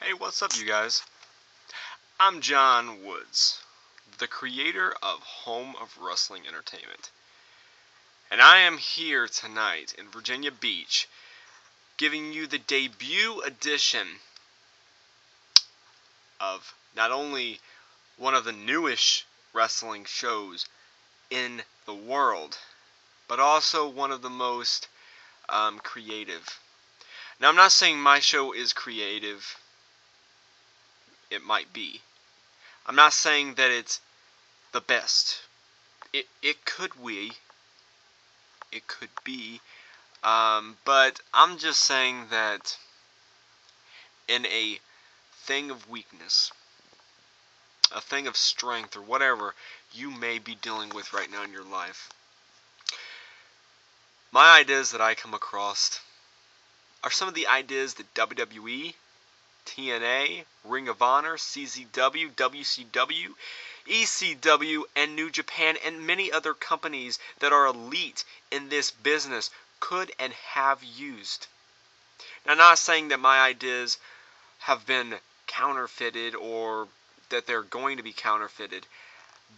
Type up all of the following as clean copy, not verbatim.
Hey, what's up, you guys? I'm John Woods, the creator of Home of Wrestling Entertainment. And I am here tonight in Virginia Beach, giving you the debut edition of not only one of the newest wrestling shows in the world, but also one of the most creative. Now, I'm not saying my show is creative. It might be. I'm not saying that it's the best. It could be, but I'm just saying that in a thing of weakness, a thing of strength, or whatever you may be dealing with right now in your life, my ideas that I come across are some of the ideas that WWE, TNA, Ring of Honor, CZW, WCW, ECW, and New Japan, and many other companies that are elite in this business could and have used. Now, I'm not saying that my ideas have been counterfeited or that they're going to be counterfeited,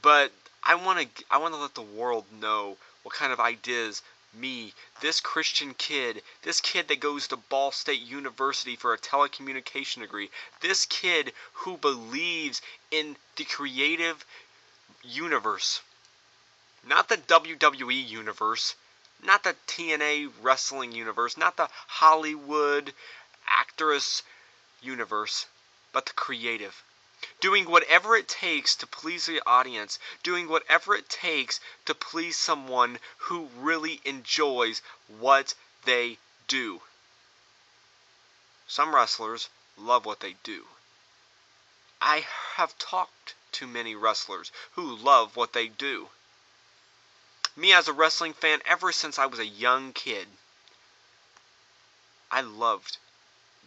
but I want to let the world know what kind of ideas me, this Christian kid, this kid that goes to Ball State University for a telecommunication degree, this kid who believes in the creative universe, not the WWE universe, not the TNA wrestling universe, not the Hollywood actress universe, but the creative. Doing whatever it takes to please the audience, doing whatever it takes to please someone who really enjoys what they do. Some wrestlers love what they do. I have talked to many wrestlers who love what they do. Me as a wrestling fan, ever since I was a young kid, I loved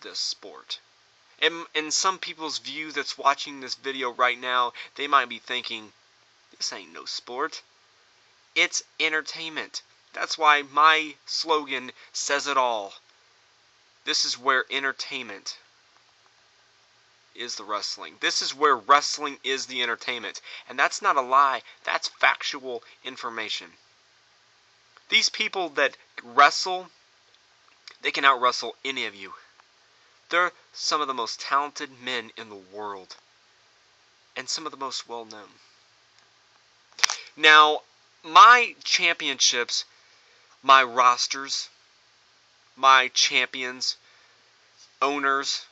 this sport. In some people's view that's watching this video right now, they might be thinking, this ain't no sport. It's entertainment. That's why my slogan says it all. This is where entertainment is the wrestling. This is where wrestling is the entertainment. And that's not a lie. That's factual information. These people that wrestle, they can out-wrestle any of you. They're some of the most talented men in the world, and some of the most well-known. Now, my championships, my rosters, my champions, owners,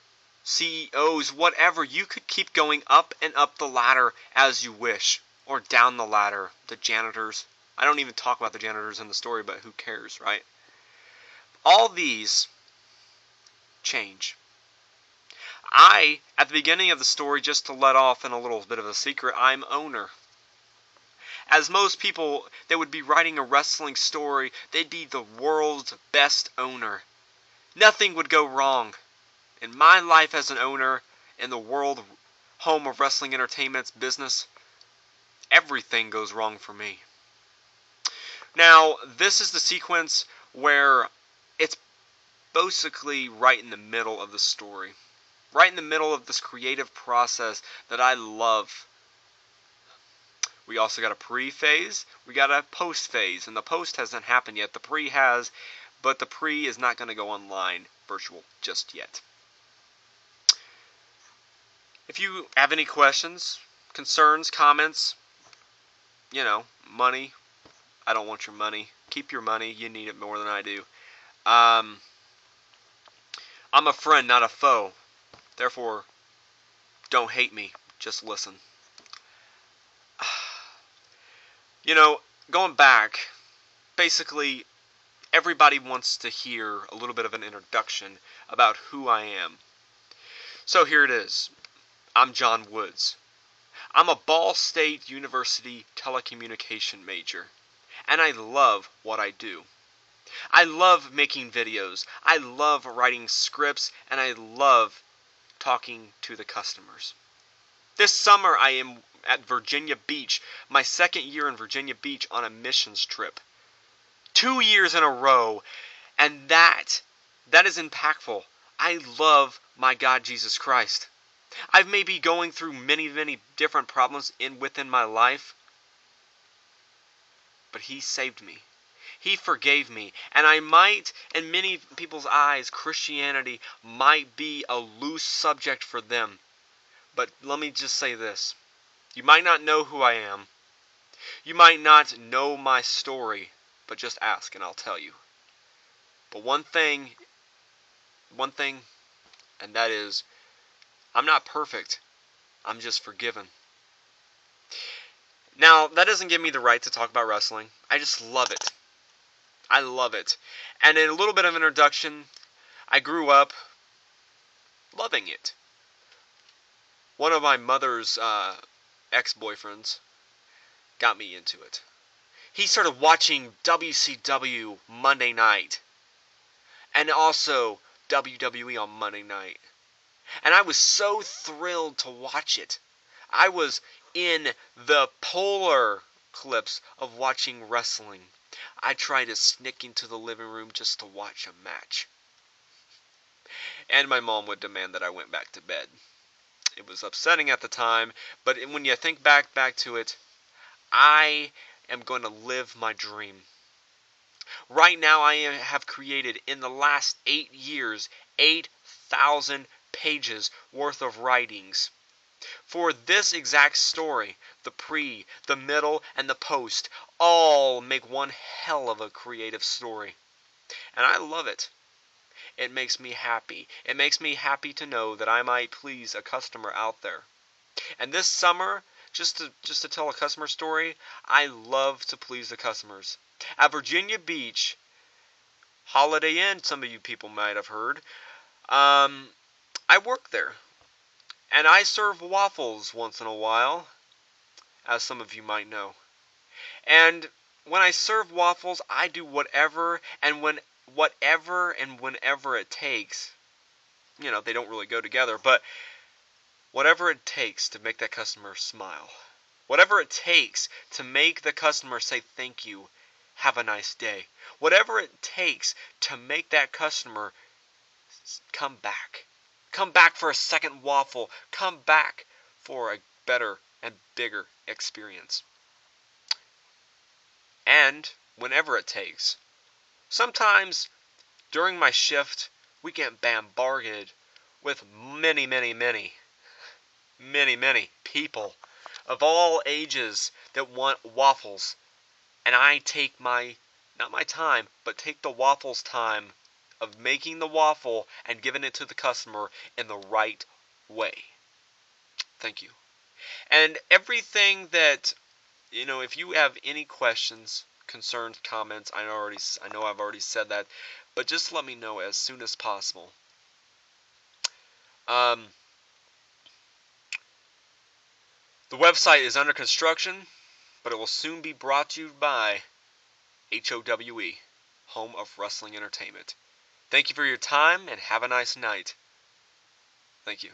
CEOs, whatever, you could keep going up and up the ladder as you wish, or down the ladder, the janitors. I don't even talk about the janitors in the story, but who cares, right? All these change. At the beginning of the story, just to let off in a little bit of a secret, I'm owner. As most people that would be writing a wrestling story, they'd be the world's best owner. Nothing would go wrong. In my life as an owner, in the world Home of Wrestling Entertainment's business, everything goes wrong for me. Now, this is the sequence where it's basically right in the middle of the story. Right in the middle of this creative process that I love. We also got a pre-phase, we got a post-phase, and the post hasn't happened yet. The pre has, but the pre is not going to go online virtual just yet. If you have any questions, concerns, comments, money, I don't want your money. Keep your money, you need it more than I do. I'm a friend, not a foe. Therefore, don't hate me, just listen. Going back, basically, everybody wants to hear a little bit of an introduction about who I am. So here it is. I'm John Woods. I'm a Ball State University telecommunication major, and I love what I do. I love making videos, I love writing scripts, and I love talking to the customers. This summer I am at Virginia Beach, my second year in Virginia Beach on a missions trip. 2 years in a row, and that is impactful. I love my God Jesus Christ. I've maybe going through many, many different problems within my life, but He saved me. He forgave me. And I might, in many people's eyes, Christianity might be a loose subject for them. But let me just say this. You might not know who I am. You might not know my story, but just ask and I'll tell you. But one thing, and that is, I'm not perfect. I'm just forgiven. Now, that doesn't give me the right to talk about wrestling. I just love it. I love it. And in a little bit of introduction, I grew up loving it. One of my mother's ex-boyfriends got me into it. He started watching WCW Monday night. And also WWE on Monday night. And I was so thrilled to watch it. I was in the polar clips of watching wrestling. I tried to sneak into the living room just to watch a match. And my mom would demand that I went back to bed. It was upsetting at the time, but when you think back to it, I am going to live my dream. Right now I have created, in the last 8 years, 8,000 pages worth of writings. For this exact story, the pre, the middle, and the post all make one hell of a creative story. And I love it. It makes me happy. It makes me happy to know that I might please a customer out there. And this summer, just to tell a customer story, I love to please the customers. At Virginia Beach, Holiday Inn, some of you people might have heard, I work there. And I serve waffles once in a while, as some of you might know. And when I serve waffles, I do whatever and whenever it takes. You know, they don't really go together, but whatever it takes to make that customer smile. Whatever it takes to make the customer say thank you, have a nice day. Whatever it takes to make that customer come back. Come back for a second waffle. Come back for a better and bigger experience. And whenever it takes. Sometimes during my shift, we get bombarded with many people of all ages that want waffles. And I take not my time, but take the waffles time of making the waffle and giving it to the customer in the right way. Thank you. And everything that, if you have any questions, concerns, comments, I know I've already said that, but just let me know as soon as possible. The website is under construction, but it will soon be brought to you by HOWE, Home of Wrestling Entertainment. Thank you for your time, and have a nice night. Thank you.